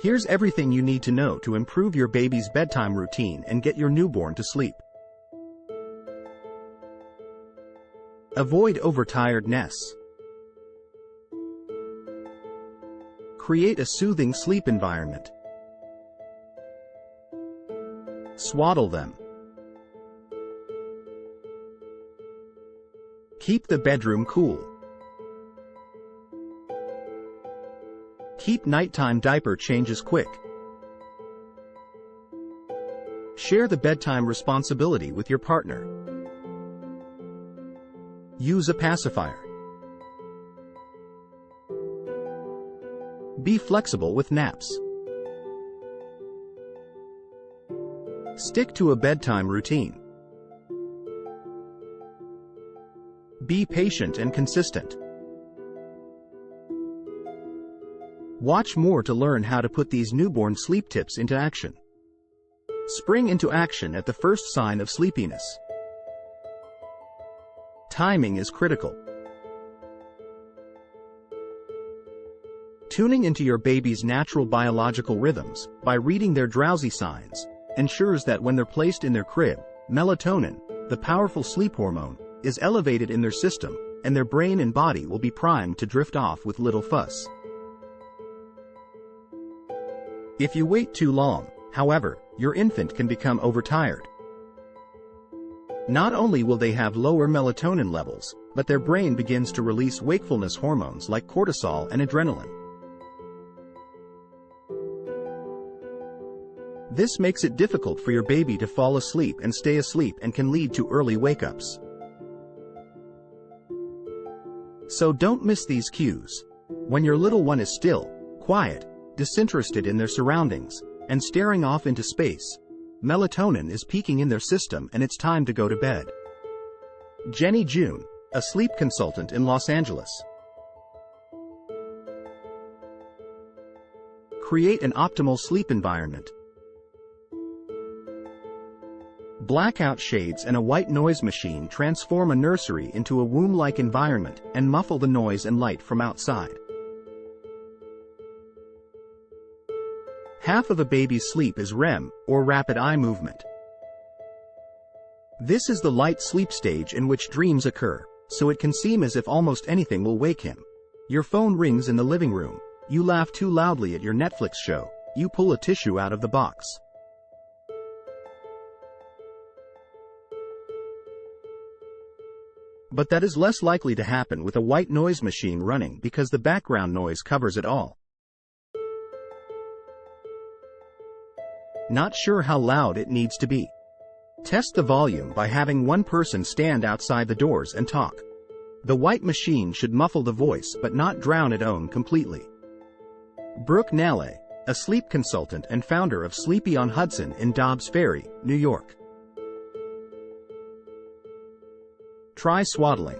Here's everything you need to know to improve your baby's bedtime routine and get your newborn to sleep. Avoid overtiredness. Create a soothing sleep environment. Swaddle them. Keep the bedroom cool. Keep nighttime diaper changes quick. Share the bedtime responsibility with your partner. Use a pacifier. Be flexible with naps. Stick to a bedtime routine. Be patient and consistent. Watch more to learn how to put these newborn sleep tips into action. Spring into action at the first sign of sleepiness. Timing is critical. Tuning into your baby's natural biological rhythms by reading their drowsy signs ensures that when they're placed in their crib, melatonin, the powerful sleep hormone, is elevated in their system, and their brain and body will be primed to drift off with little fuss. If you wait too long, however, your infant can become overtired. Not only will they have lower melatonin levels, but their brain begins to release wakefulness hormones like cortisol and adrenaline. This makes it difficult for your baby to fall asleep and stay asleep and can lead to early wake-ups. So don't miss these cues. When your little one is still, quiet, disinterested in their surroundings, and staring off into space, melatonin is peaking in their system and it's time to go to bed. Jenny June, a sleep consultant in Los Angeles. Create an optimal sleep environment. Blackout shades and a white noise machine transform a nursery into a womb-like environment and muffle the noise and light from outside. Half of a baby's sleep is REM, or rapid eye movement. This is the light sleep stage in which dreams occur, so it can seem as if almost anything will wake him. Your phone rings in the living room, you laugh too loudly at your Netflix show, you pull a tissue out of the box. But that is less likely to happen with a white noise machine running because the background noise covers it all. Not sure how loud it needs to be? Test the volume by having one person stand outside the doors and talk. The white machine should muffle the voice but not drown it out completely. Brooke Nally, a sleep consultant and founder of Sleepy on Hudson in Dobbs Ferry, New York. Try swaddling.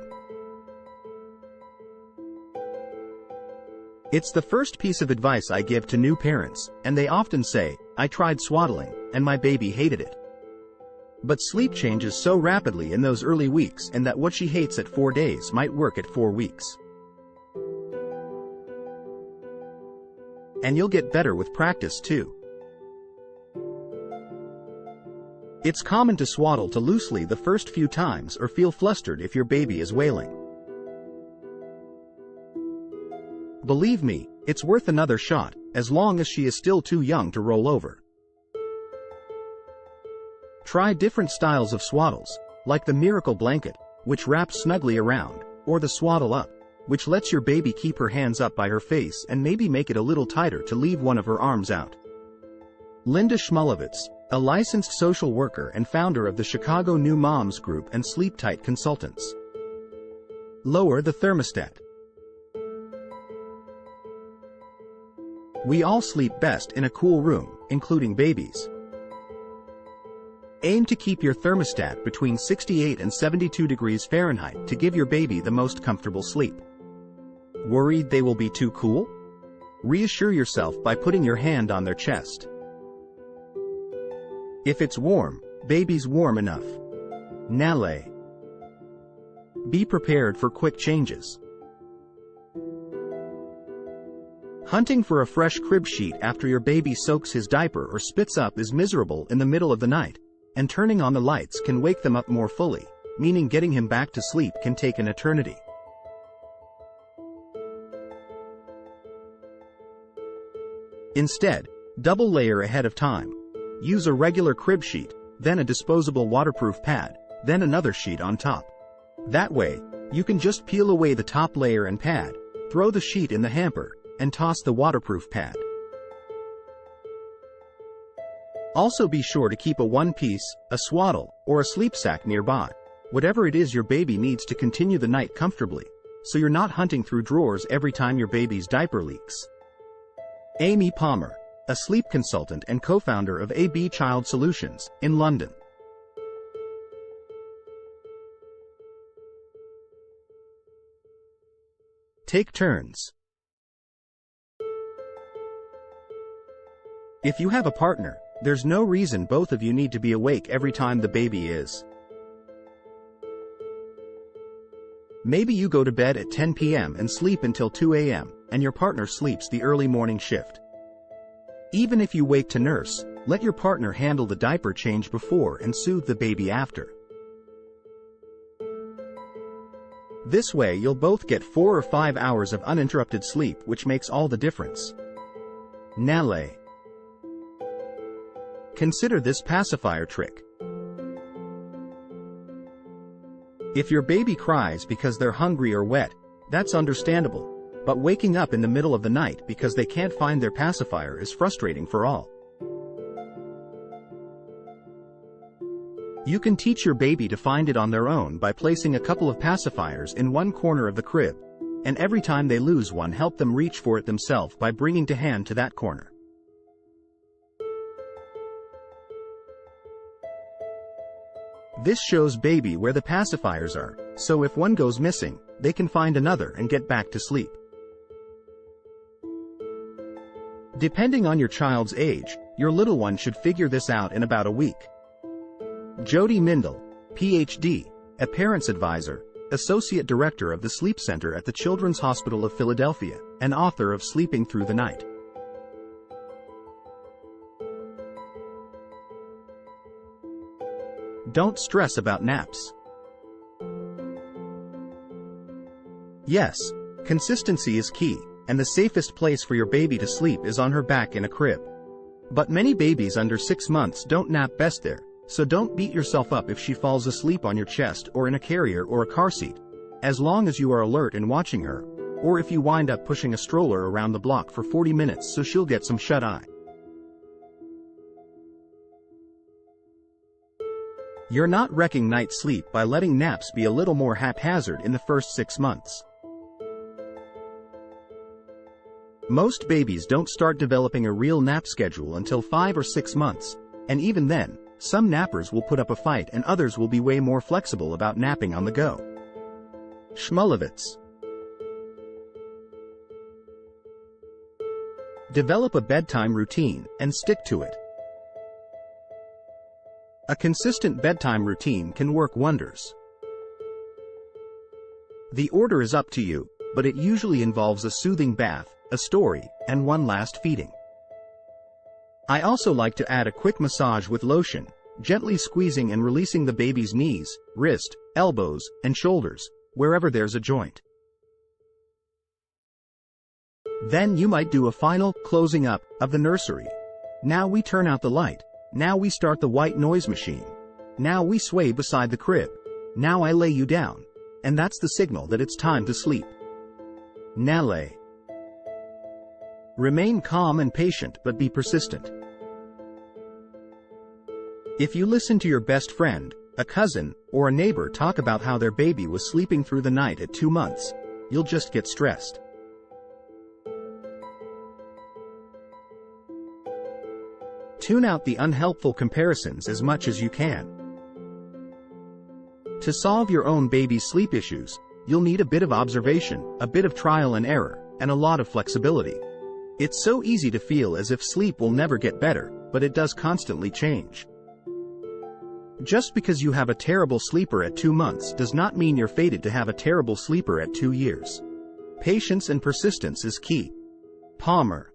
It's the first piece of advice I give to new parents, and they often say, "I tried swaddling, and my baby hated it." But sleep changes so rapidly in those early weeks and that what she hates at 4 days might work at 4 weeks. And you'll get better with practice too. It's common to swaddle too loosely the first few times or feel flustered if your baby is wailing. Believe me, it's worth another shot, as long as she is still too young to roll over. Try different styles of swaddles, like the Miracle Blanket, which wraps snugly around, or the Swaddle Up, which lets your baby keep her hands up by her face and maybe make it a little tighter to leave one of her arms out. Linda Schmulevitz, a licensed social worker and founder of the Chicago New Moms Group and Sleep Tight Consultants. Lower the thermostat. We all sleep best in a cool room, including babies. Aim to keep your thermostat between 68 and 72 degrees Fahrenheit to give your baby the most comfortable sleep. Worried they will be too cool? Reassure yourself by putting your hand on their chest. If it's warm, baby's warm enough. Nally. Be prepared for quick changes. Hunting for a fresh crib sheet after your baby soaks his diaper or spits up is miserable in the middle of the night, and turning on the lights can wake them up more fully, meaning getting him back to sleep can take an eternity. Instead, double layer ahead of time. Use a regular crib sheet, then a disposable waterproof pad, then another sheet on top. That way, you can just peel away the top layer and pad, throw the sheet in the hamper, and toss the waterproof pad. Also be sure to keep a one-piece, a swaddle, or a sleep sack nearby, whatever it is your baby needs to continue the night comfortably, so you're not hunting through drawers every time your baby's diaper leaks. Amy Palmer, a sleep consultant and co-founder of AB Child Solutions, in London. Take turns. If you have a partner, there's no reason both of you need to be awake every time the baby is. Maybe you go to bed at 10 p.m. and sleep until 2 a.m., and your partner sleeps the early morning shift. Even if you wake to nurse, let your partner handle the diaper change before and soothe the baby after. This way you'll both get 4 or 5 hours of uninterrupted sleep, which makes all the difference. Nale. Consider this pacifier trick. If your baby cries because they're hungry or wet, that's understandable, but waking up in the middle of the night because they can't find their pacifier is frustrating for all. You can teach your baby to find it on their own by placing a couple of pacifiers in one corner of the crib, and every time they lose one, help them reach for it themselves by bringing a hand to that corner. This shows baby where the pacifiers are, so if one goes missing, they can find another and get back to sleep. Depending on your child's age, your little one should figure this out in about a week. Jody Mindel, Ph.D., a parent's advisor, Associate Director of the Sleep Center at the Children's Hospital of Philadelphia, and author of Sleeping Through the Night. Don't stress about naps. Yes, consistency is key, and the safest place for your baby to sleep is on her back in a crib. But many babies under 6 months don't nap best there, so don't beat yourself up if she falls asleep on your chest or in a carrier or a car seat, as long as you are alert and watching her, or if you wind up pushing a stroller around the block for 40 minutes so she'll get some shut-eye. You're not wrecking night sleep by letting naps be a little more haphazard in the first 6 months. Most babies don't start developing a real nap schedule until 5 or 6 months, and even then, some nappers will put up a fight and others will be way more flexible about napping on the go. Shmulevitz. Develop a bedtime routine and stick to it. A consistent bedtime routine can work wonders. The order is up to you, but it usually involves a soothing bath, a story, and one last feeding. I also like to add a quick massage with lotion, gently squeezing and releasing the baby's knees, wrist, elbows, and shoulders, wherever there's a joint. Then you might do a final closing up of the nursery. Now we turn out the light. Now we start the white noise machine. Now we sway beside the crib. Now I lay you down. And that's the signal that it's time to sleep. Nale. Remain calm and patient, but be persistent. If you listen to your best friend, a cousin, or a neighbor talk about how their baby was sleeping through the night at 2 months, you'll just get stressed. Tune out the unhelpful comparisons as much as you can. To solve your own baby's sleep issues, you'll need a bit of observation, a bit of trial and error, and a lot of flexibility. It's so easy to feel as if sleep will never get better, but it does constantly change. Just because you have a terrible sleeper at 2 months does not mean you're fated to have a terrible sleeper at 2 years. Patience and persistence is key. Palmer,